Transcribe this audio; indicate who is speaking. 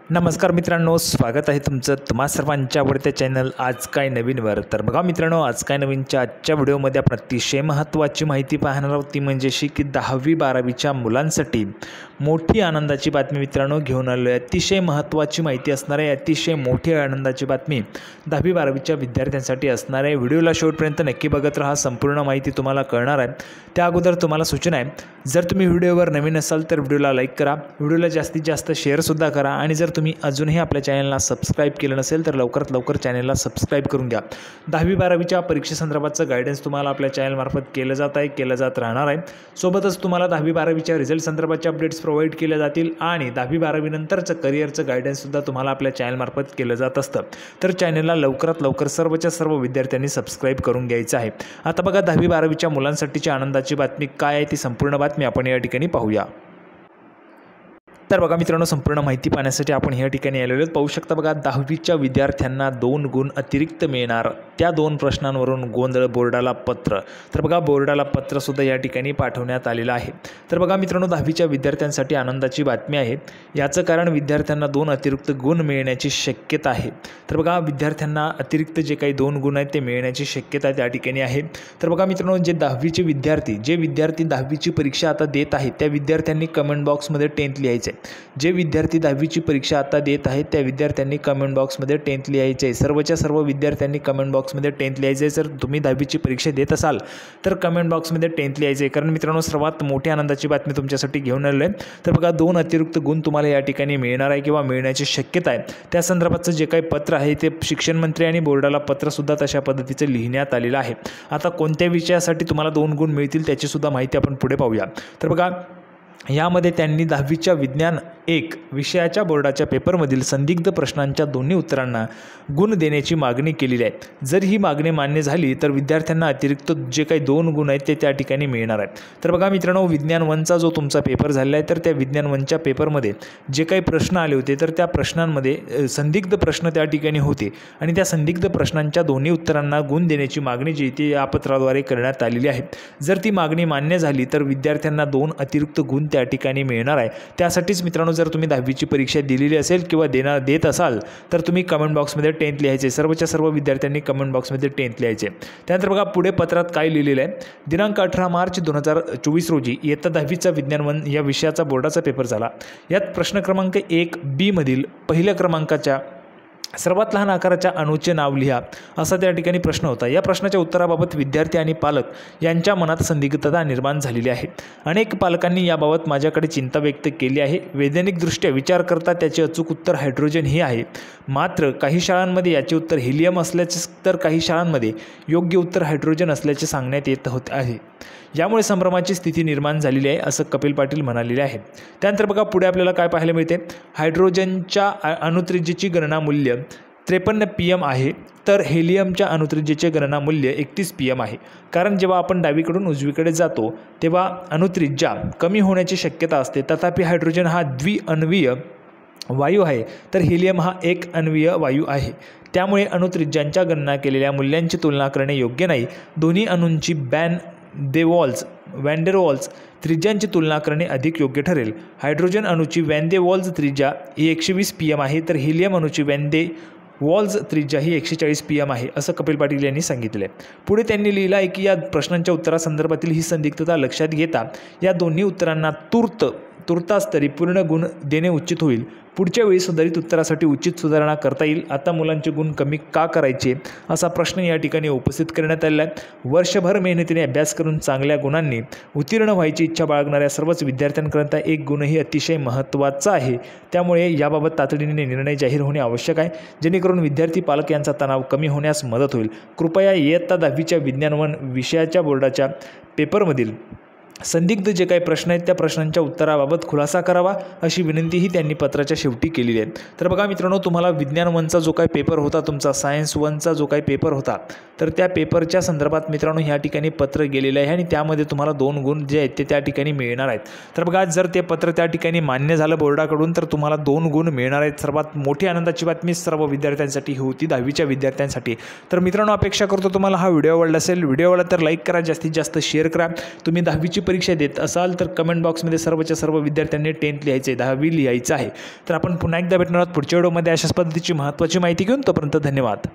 Speaker 1: नमस्कार मित्रांनो, स्वागत आहे तुमचं तुम्हा सर्वांच्या आवडत्या चॅनल आज काय नवीनवर। तर बघा मित्रांनो, आज काय नवीनच्या आजच्या व्हिडिओमध्ये आपण अतिशय महत्त्वाची माहिती पाहणार आहोत। ती म्हणजे की 10वी-12वीच्या मुलांसाठी मोठी आनंदाची बातमी मित्रांनो घेऊन आलो आहे। अतिशय महत्त्वाची माहिती असणार आहे, अतिशय मोठी आनंदाची बातमी 10वी-12वीच्या विद्यार्थ्यांसाठी असणार आहे। व्हिडिओला शेवटपर्यंत नक्की बघत राहा, संपूर्ण माहिती तुम्हाला कळणार आहे। त्या अगोदर तुम्हाला सूचना आहे, जर तुम्ही व्हिडिओवर नवीन असाल तर व्हिडिओला लाईक करा, व्हिडिओला जास्तीत जास्त शेअरसुद्धा करा आणि जर तुम्ही अजूनही आपल्या चॅनलला सबस्क्राइब केलं नसेल तर लवकरात लवकर चॅनलला सबस्क्राइब करून घ्या। 10वी-12वीच्या परीक्षेसंदर्भातचं गायडन्स तुम्हाला आपल्या चॅनलमार्फत केलं जात आहे, केलं जात राहणार आहे। सोबतच तुम्हाला 10वी-12वीच्या रिझल्ट संदर्भाचे अपडेट्स प्रोव्हाइड केले जातील आणि 10वी-12वी नंतरचं करिअरचं गायडन्ससुद्धा तुम्हाला आपल्या चॅनलमार्फत केलं जात असतं। तर चॅनलला लवकरात लवकर सर्वच्या सर्व विद्यार्थ्यांनी सबस्क्राइब करून घ्यायचं आहे। आता बघा 10वी-12वीच्या मुलांसाठीची आनंदाची बातमी काय आहे ती संपूर्ण बातमी आपण या ठिकाणी पाहूया। तर बघा मित्रांनो, संपूर्ण माहिती पाहण्यासाठी आपण या ठिकाणी आलेलो आहोत। पाहू शकता बघा, 10वीच्या विद्यार्थ्यांना 2 गुण अतिरिक्त मिळणार, त्या 2 प्रश्नांवरून गोंधळ, बोर्डाला पत्र। तर बघा, बोर्डाला पत्रसुद्धा या ठिकाणी पाठवण्यात आलेलं आहे। तर बघा मित्रांनो, 10वीच्या विद्यार्थ्यांसाठी आनंदाची बातमी आहे। याचं कारण विद्यार्थ्यांना 2 अतिरिक्त गुण मिळण्याची शक्यता आहे। तर बघा, विद्यार्थ्यांना अतिरिक्त जे काही 2 गुण आहेत ते मिळण्याची शक्यता त्या ठिकाणी आहे। तर बघा मित्रांनो, जे 10वीचे विद्यार्थी 10वीची परीक्षा आता देत आहेत त्या विद्यार्थ्यांनी कमेंट बॉक्समध्ये 10th लिहायचं आहे। जे विद्यार्थी 10वीची परीक्षा आता देत आहेत त्या विद्यार्थ्यांनी कमेंट बॉक्समध्ये 10th लिहायचं आहे। सर्वच्या सर्व विद्यार्थ्यांनी कमेंट बॉक्समध्ये 10th लिहायचं आहे। जर तुम्ही 10वीची परीक्षा देत असाल तर कमेंट बॉक्समध्ये 10th लिहायचं आहे। कारण मित्रांनो, सर्वात मोठी आनंदाची बातमी तुमच्यासाठी घेऊन आलो आहे। तर बघा, 2 अतिरिक्त गुण तुम्हाला या ठिकाणी मिळणार आहे किंवा मिळण्याची शक्यता आहे। त्या संदर्भाचं जे काही पत्र आहे ते शिक्षण मंत्री आणि बोर्डाला पत्रसुद्धा तशा पद्धतीचं लिहिण्यात आलेलं आहे। आता कोणत्या विषयासाठी तुम्हाला 2 गुण मिळतील त्याचीसुद्धा माहिती आपण पुढे पाहूया। तर बघा, यामध्ये त्यांनी 10वीच्या विज्ञान 1 विषयाच्या बोर्डाच्या पेपरमधील संदिग्ध प्रश्नांच्या दोन्ही उत्तरांना गुण देण्याची मागणी केलेली आहे। जर ही मागणी मान्य झाली तर विद्यार्थ्यांना अतिरिक्त जे काही 2 गुण आहेत ते त्या ठिकाणी मिळणार आहेत। तर बघा मित्रांनो, विज्ञान 1चा जो तुमचा पेपर झालेला आहे तर त्या विज्ञान 1च्या पेपरमध्ये जे काही प्रश्न आले होते तर त्या प्रश्नांमध्ये संदिग्ध प्रश्न त्या ठिकाणी होते आणि त्या संदिग्ध प्रश्नांच्या दोन्ही उत्तरांना गुण देण्याची मागणी जी ती या पत्राद्वारे करण्यात आलेली आहे। जर ती मागणी मान्य झाली तर विद्यार्थ्यांना 2 अतिरिक्त गुण त्या ठिकाणी मिळणार आहे। त्यासाठीच मित्रांनो, जर तुम्ही 10वीची परीक्षा दिलेली असेल किंवा देत असाल तर तुम्ही कमेंट बॉक्समध्ये 10th लिहायचे। सर्वच्या सर्व विद्यार्थ्यांनी कमेंट बॉक्समध्ये 10th लिहायचे। त्यानंतर बघा, पुढे पत्रात काय लिहिलेलं आहे। दिनांक 18 मार्च 2024 रोजी इयत्ता 10वीचा विज्ञान 1 या विषयाचा बोर्डाचा पेपर झाला। यात प्रश्न क्रमांक 1B मधील पहिल्या क्रमांकाच्या सर्वात लहान आकाराच्या अणूचे नाव लिहा असा त्या ठिकाणी प्रश्न होता। या प्रश्नाच्या उत्तराबाबत विद्यार्थी आणि पालक यांच्या मनात संदिग्धता निर्माण झालेली आहे। अनेक पालकांनी याबाबत माझ्याकडे चिंता व्यक्त केली आहे। वैज्ञानिकदृष्ट्या विचार करता त्याचे अचूक उत्तर हायड्रोजन हे आहे। मात्र काही शाळांमध्ये याचे उत्तर हिलियम असल्याचे तर काही शाळांमध्ये योग्य उत्तर हायड्रोजन असल्याचे सांगण्यात येत होते आहे। यामुळे संभ्रमाची स्थिती निर्माण झालेली आहे असं कपिल पाटील म्हणालेले आहे। त्यानंतर बघा, पुढे आपल्याला काय पाहायला मिळते। हायड्रोजनच्या अणुत्रिज्येची गणना मूल्य 53 pm आहे, तर हेलियमच्या अणुत्रिज्येचे गणना मूल्य 31 pm आहे। कारण जेव्हा आपण डावीकडून उजवीकडे जातो तेव्हा अणुत्रिज्या कमी होण्याची शक्यता असते। तथापि हायड्रोजन हा द्विअण्वीय वायू आहे तर हेलियम हा एक अण्वीय वायू आहे। त्यामुळे अणुत्रिज्यांच्या गणना केलेल्या मूल्यांची तुलना करणे योग्य नाही। दोन्ही अणूंची वॅन डेर वॉल्स त्रिज्यांची तुलना करणे अधिक योग्य ठरेल। हायड्रोजन अणूची वॅन डेर वॉल्स त्रिज्या ही 120 pm आहे, तर हेलियम अणूची वॅन डेर वॉल्स त्रिज्या ही 140 pm आहे असं कपिल पाटील यांनी सांगितले आहे। पुढे त्यांनी लिहिलं आहे की या प्रश्नांच्या उत्तरासंदर्भातील ही संदिग्धता लक्षात घेता या दोन्ही उत्तरांना तुर्तास तरी पूर्ण गुण देणे उचित होईल। पुढच्या वेळी सुधारित उत्तरासाठी उचित सुधारणा करता येईल। आता मुलांचे गुण कमी का करायचे असा प्रश्न या ठिकाणी उपस्थित करण्यात आलेला आहे। वर्षभर मेहनतीने अभ्यास करून चांगल्या गुणांनी उत्तीर्ण व्हायची इच्छा बाळगणाऱ्या सर्वच विद्यार्थ्यांकरता 1 गुणही अतिशय महत्त्वाचा आहे। त्यामुळे याबाबत तातडीने निर्णय जाहीर होणे आवश्यक आहे, जेणेकरून विद्यार्थी पालक यांचा तणाव कमी होण्यास मदत होईल। कृपया इयत्ता 10वीच्या विज्ञान 1 विषयाच्या बोर्डाच्या पेपरमधील संदिग्ध जे काही प्रश्न आहेत त्या प्रश्नांच्या उत्तराबाबत खुलासा करावा अशी विनंतीही त्यांनी पत्राच्या शेवटी केलेली आहे। तर बघा मित्रांनो, तुम्हाला विज्ञान 1चा जो काही पेपर होता, तुमचा सायन्स 1चा जो काही पेपर होता, तर त्या पेपरच्या संदर्भात मित्रांनो ह्या ठिकाणी पत्र गेलेलं आहे आणि त्यामध्ये तुम्हाला 2 गुण जे आहेत ते त्या ठिकाणी मिळणार आहेत। तर बघा, जर ते पत्र त्या ठिकाणी मान्य झालं बोर्डाकडून तर तुम्हाला 2 गुण मिळणार आहेत। सर्वात मोठी आनंदाची बातमी सर्व विद्यार्थ्यांसाठी ही होती, 10वीच्या विद्यार्थ्यांसाठी। तर मित्रांनो, अपेक्षा करतो तुम्हाला हा व्हिडिओ आवडला असेल। व्हिडिओ आवडला तर लाईक करा, जास्तीत जास्त शेअर करा। तुम्ही 10वीची परीक्षा देत असाल तर कमेंट बॉक्समध्ये सर्वच्या सर्व विद्यार्थ्यांनी 10th लिहायचं आहे, 10वी लिहायचं आहे. तर आपण पुन्हा एकदा भेटणार आहोत पुढच्या व्हिडिओमध्ये अशाच पद्धतीची महत्त्वाची माहिती घेऊन. तोपर्यंत धन्यवाद.